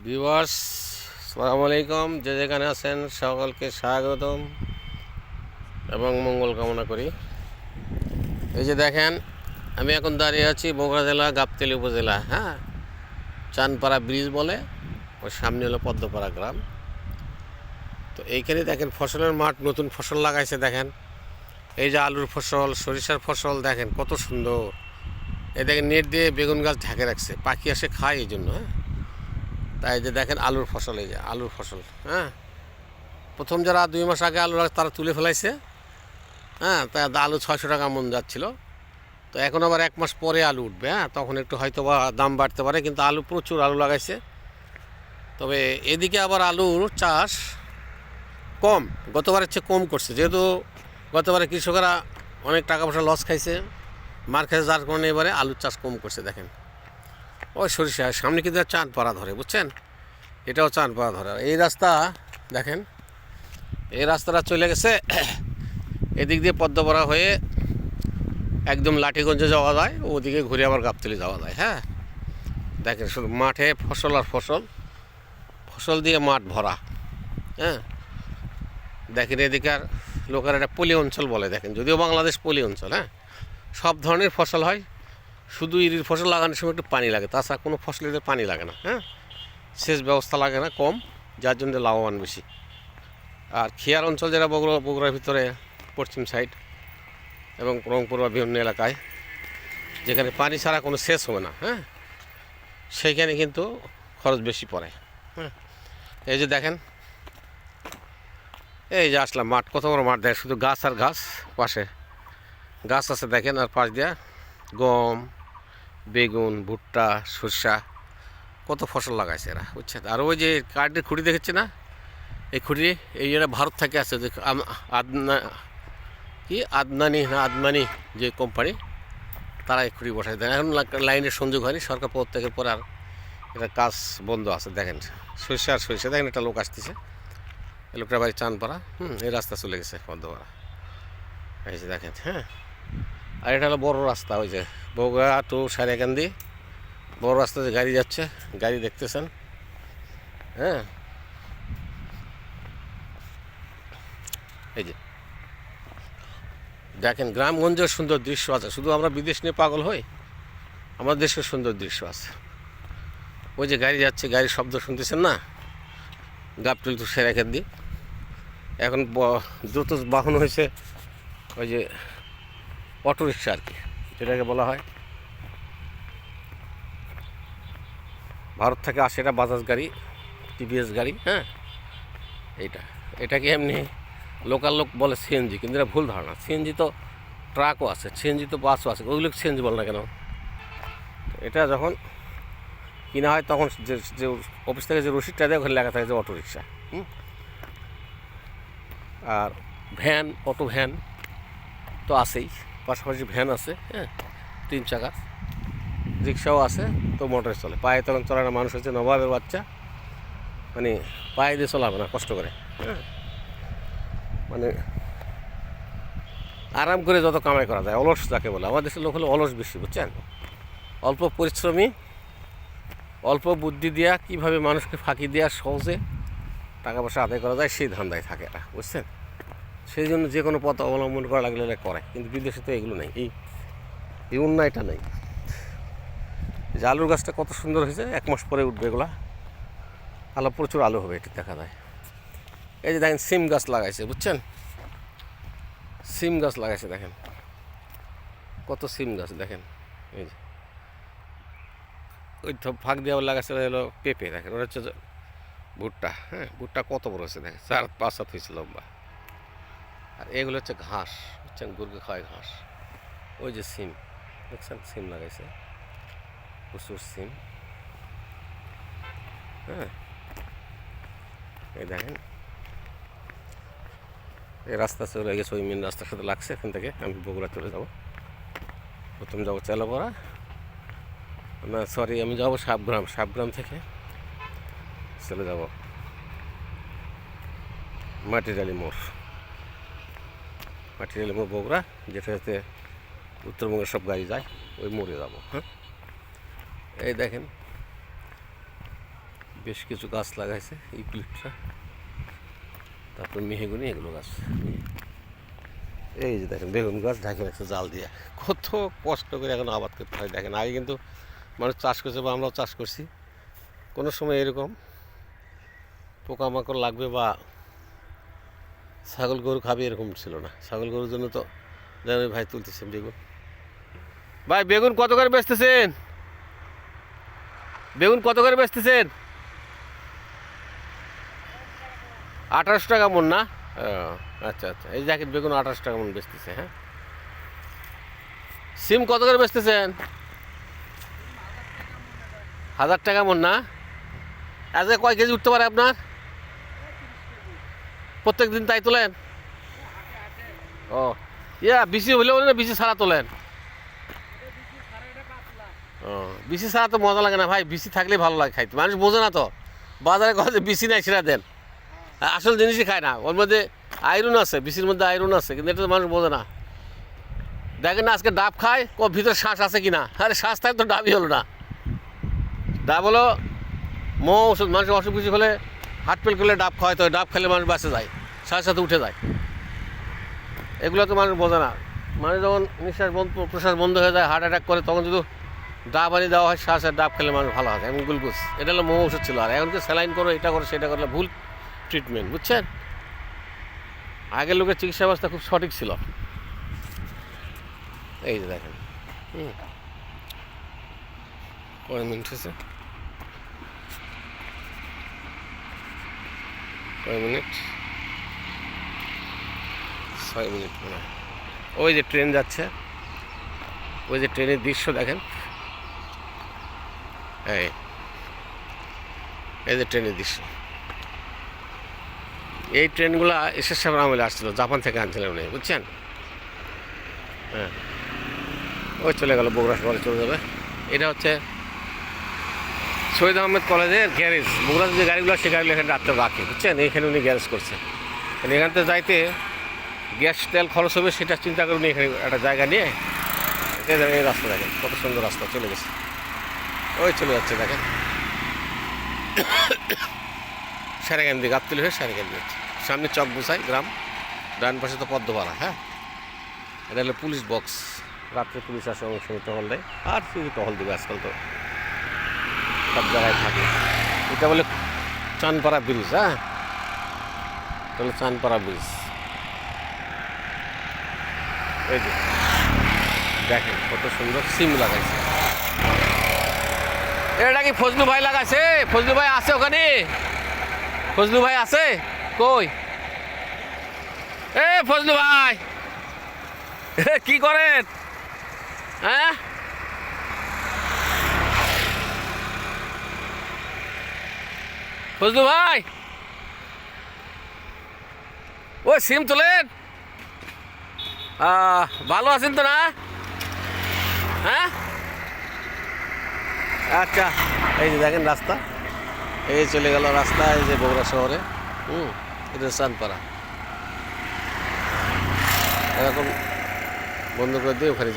Viewers, আসসালামু আলাইকুম। যে যেখানে আছেন সকলকে স্বাগতম এবং মঙ্গল কামনা করি। এই যে দেখেন, আমি এখন দাঁড়িয়ে আছি বগুড়া জেলা গাবতলী উপজেলা, চানপাড়া ব্রিজ বলে, ওর সামনে হলো পদ্মপাড়া গ্রাম। তো এইখানে দেখেন ফসলের মাঠ, নতুন ফসল লাগাইছে। দেখেন এই যে আলুর ফসল, সরিষার ফসল, দেখেন কত সুন্দর। এই দেখেন নেট দিয়ে বেগুন গাছ ঢেকে রাখছে, পাখি আসে খায় এই জন্য। তাই যে দেখেন আলুর ফসল, এই যে আলুর ফসল। প্রথম যারা 2 মাস আগে আলু তারা তুলে ফেলাইছে। তাই আলু 600 টাকা মন যাচ্ছিল। তো এখন আবার 1 মাস পরে আলু উঠবে। তখন একটু হয়তো বা দাম বাড়তে পারে, কিন্তু আলু প্রচুর আলু লাগাইছে। তবে এদিকে আবার আলুর চাষ কম, গতবারের চেয়ে কম করছে, যেহেতু গতবারে কৃষকরা অনেক টাকা পয়সা লস খাইছে, মার খাইছে, যার কারণে এবারে আলুর চাষ কম করছে। দেখেন ওই সরিষা সামনে কিন্তু চাঁদপাড়া ধরে, বুঝছেন, এটাও চাঁদপাড়া ধরে। এই রাস্তা দেখেন, এই রাস্তাটা চলে গেছে এদিক দিয়ে পদ্মপাড়া হয়ে একদম লাঠিগঞ্জে যাওয়া যায়, ওদিকে ঘুরে আবার গাবতলী যাওয়া যায়। দেখেন শুধু মাঠে ফসল আর ফসল, ফসল দিয়ে মাঠ ভরা। দেখেন এদিকার লোকের একটা পলি অঞ্চল বলে, দেখেন যদিও বাংলাদেশ পলি অঞ্চল। সব ধরনের ফসল হয়, শুধু ইরির ফসল লাগানোর সময় একটু পানি লাগে, তাছাড়া কোনো ফসলের পানি লাগে না। সেচ ব্যবস্থা লাগে না, কম, যার জন্য লাভবান বেশি। আর খেয়ার অঞ্চল যেটা বগুড়ার ভিতরে পশ্চিম সাইড এবং রংপুর বা বিভিন্ন এলাকায় যেখানে পানি ছাড়া কোনো সেচ হবে না, সেইখানে কিন্তু খরচ বেশি পড়ে। এই যে দেখেন, এই যে আসলাম মাঠ, কত বড় মাঠ, দেখেন শুধু গাছ আর গাছ, পাশে গাছ আছে দেখেন, আর পাশ দিয়া গম, বেগুন, ভুট্টা, সরষা, কত ফসল লাগাইছে এরা, বুঝছেন। আর ওই যে কারেন্টের খুঁটি দেখেছে না, এই খুঁটি এই যেটা ভারত থেকে আছে, যে আদনানি যে কোম্পানি, তারা এই খুঁটি বসাই দেন। এখন লাইনের সংযোগ হয়নি, সরকার প্রত্যেকের পর আর এটা কাজ বন্ধ আছে। দেখেন সরিষা দেখেন, একটা লোক আসতেছে, এই লোকটা বাড়ি চানপাড়া, এই রাস্তা চলে গেছে পদ্মপাড়া, এই যে দেখেন। আর এটা হলো বড় রাস্তা, ওই যে বগুড়া টু সারেকান্দি বড় রাস্তা, যে গাড়ি যাচ্ছে, গাড়ি দেখতেছেন। এই যে দেখেন গ্রামগঞ্জের সুন্দর দৃশ্য আছে, শুধু আমরা বিদেশ নিয়ে পাগল হই, আমাদের দেশের সুন্দর দৃশ্য আছে। ওই যে গাড়ি যাচ্ছে, গাড়ির শব্দ শুনতেছেন না, গাবতলী টু সারেকান্দি। এখন দ্রুত বাহন হয়েছে ওই যে অটোরিক্সা আর কি, যেটাকে বলা হয়। ভারত থেকে আসে, এটা বাজাজ গাড়ি, টিভিএস গাড়ি। এটাকে এমনি লোকাল লোক বলে সিএনজি, কিন্তু এটা ভুল ধারণা। সিএনজি তো ট্রাকও আছে, সিএনজি তো বাসও আছে, ওইগুলোকে সিএনজি বলে না কেন? এটা যখন কিনা হয় তখন যে অফিস থেকে যে রসিদটা দেয়, ওখানে লেখা থাকে যে অটোরিক্সা। আর ভ্যান, অটো ভ্যান তো আছেই, পাশাপাশি ভ্যান আছে, 3 চাকা, রিক্সাও আছে। তো মোটরে চলে, পায়ে তখন চলে না, মানুষ হচ্ছে নবাবের বাচ্চা, মানে পায়ে দিয়ে চলাবে না, কষ্ট করে। মানে আরাম করে যত কামাই করা যায়, অলস যাকে বলে। আমাদের দেশের লোক হলো অলস বেশি, বুঝছেন। অল্প পরিশ্রমী, অল্প বুদ্ধি দিয়া কীভাবে মানুষকে ফাঁকি দেওয়া সহজে টাকা পয়সা আদায় করা যায়, সেই ধান্দায় থাকে এরা, বুঝছেন। সেই জন্য যে কোনো পথ অবলম্বন করা লাগলে এরা করে, কিন্তু বিদেশে তো এগুলো নেই, এই অন্যায়টা নেই। যে আলুর গাছটা কত সুন্দর হয়েছে, 1 মাস পরে উঠবে এগুলা, আলু প্রচুর আলু হবে, এটি দেখা যায়। এই যে দেখেন সিম গাছ লাগাইছে, বুঝছেন, সিম গাছ লাগাইছে, দেখেন কত সিম গাছ, দেখেন। এই যে ওই ফাঁক দিয়ে লাগাইছে হলো পেঁপে, দেখেন ওটা হচ্ছে ভুট্টা। ভুট্টা কত বড় হয়েছে, দেখেন 4-5 হাত হয়েছে লম্বা। আর এগুলো হচ্ছে ঘাস, বুঝছেন, গরুকে খাওয়ায় ঘাস। ওই যে সিম দেখছেন, সিম লাগাইছে, প্রচুর সিম। এই দেখেন এই রাস্তা চলে গেছে, ওই মেন রাস্তার সাথে লাগছে। এখান থেকে আমি বগুড়া চলে যাব, প্রথম যাবো চেলাপাড়া, না সরি, আমি যাবো সাবগ্রাম থেকে চলে যাব মাটিরালি মোড় বগুড়া, যেটাতে উত্তরবঙ্গের সব গাড়ি যায়, ওই মোড়ে যাবো। এই দেখেন বেশ কিছু গাছ লাগাইছে ইউক্লিপটাস, তারপর মেহগনি, এগুলো গাছ। এই যে দেখেন বেগুন গাছ ঢাকে রাখছে জাল দিয়ে, কত কষ্ট করে এখন আবাদ করতে হয়। দেখেন আগে কিন্তু মানুষ চাষ করছে বা আমরাও চাষ করছি, কোনো সময় এরকম পোকামাকড় লাগবে বা ছাগল গরু খাবে এরকম ছিল না। ছাগল গরুর জন্য তো জানি ভাই তুলতেছেন বেগুন। ভাই বেগুন কত করে বেচতেছেন? বেগুন কত করে বেচতেছেন? 1800 টাকা মন না? আচ্ছা আচ্ছা, এই দেখেন বেগুন 1800 টাকা মন বেচতেছে। হ্যাঁ, সিম কত করে বেচতেছেন? 1000 টাকা মন না? আজকে কয় কেজি উঠতে পারে আপনার প্রত্যেক দিন, তাই তোলেন? ও বিসি হলেও না বিসি ছাড়া তোলেন? ও বিসি ছাড়া তো মজা লাগে না ভাই, বিসি থাকলেই ভালো লাগে খাইতে। মানুষ বোঝে না তো, বাজারে কথা বিসি নাই সেটা দেন, আসল জিনিসই খায় না। ওর মধ্যে আয়রন আছে, বিসির মধ্যে আয়রন আছে, কিন্তু এটা তো মানুষ বোঝে না। দেখেন না আজকে ডাব খায়, ভিতরে শ্বাস আছে কিনা? আরে শ্বাস থাকে তো ডাবই হলো না। ডাব হলো ওষুধ, মানুষের অসুখ বিসুখ হলে হার্ট ফেল করলে ডাব খাওয়াই, তো ডাব খেলে মানুষ বাঁচে যায়, সাথে সাথে উঠে যায়। এগুলো তো মানুষ বোঝে না। মানুষ যখন নিঃশ্বাস বন্ধ, প্রশ্বাস বন্ধ হয়ে যায়, হার্ট অ্যাটাক করে, তখন যদি ডাব আনি দেওয়া হয়, শ্বাসের ডাব খেলে মানুষ ভালো হয়, এবং গ্লুকোজ। এটা হলো ওষুধ ছিল। আর এখন কি স্যালাইন করো, এটা করো সেটা করলে ভুল ট্রিটমেন্ট, বুঝছেন? আগের লোকের চিকিৎসা ব্যবস্থা খুব সঠিক ছিল। এই যে দেখেন কয় মিনিট হয়েছে, কয় মিনিট, 6 মিনিট মনে হয়। ওই যে ট্রেন যাচ্ছে, ওই যে ট্রেনের দৃশ্য দেখেন, এই যে ট্রেনের দৃশ্য। এই ট্রেনগুলো এসএস সাহেবের আমলে আসছিল, জাপান থেকে আনছিলেন উনি, বুঝছেন? হ্যাঁ, ওই চলে গেল, বগুড়া শহরে চলে যাবে। এটা হচ্ছে শহীদ আহমেদ কলেজের গ্যারেজ। বগুড়াতে যে গাড়িগুলো, সেই গাড়িগুলো এখানে রাত্রে রাখে, বুঝছেন? এইখানে উনি গ্যারেজ করছেন। এখান থেকে যাইতে গ্যাস তেল খরচ হবে, সেটা চিন্তা করে উনি এখানে একটা জায়গা নিয়ে এই রাস্তা দেখেন, কত সুন্দর রাস্তা চলে গেছে। ওই চলে যাচ্ছে দেখেন, সারেগান্দি, গাবতলি হয়ে সারেগান্দি হচ্ছে। সামনে চক বুসাই গ্রাম, ডান পাশে তো পদ্মপাড়া। হ্যাঁ, এটা হলো পুলিশ বক্স, রাত্রে পুলিশ আসে, অনেক সময় টহল দেয়, আর শুধু টহল দেবে, আজকাল তো সব জায়গায় থাকে। এটা বলে চানপাড়া ব্রিজ। হ্যাঁ, এটা হলো চানপাড়া ব্রিজ। এই যে দেখেন কত সুন্দর সিম লাগাইছে। এটা কি ফজলু ভাই লাগাইছে? ফজলু ভাই আছে ওখানে? ফজলু ভাই আছে কই? এ ফজলু ভাই কি করেন? হ্যাঁ, ফজলু ভাই ও সিম তোলেন? ভালো আছেন তো না? হ্যাঁ, আচ্ছা। এই যে দেখেন রাস্তা, এই চলে গেল রাস্তা, এই যে বগুড়া শহরে। এটা চানপাড়া। এখন বন্ধ করে দিয়ে ওখানে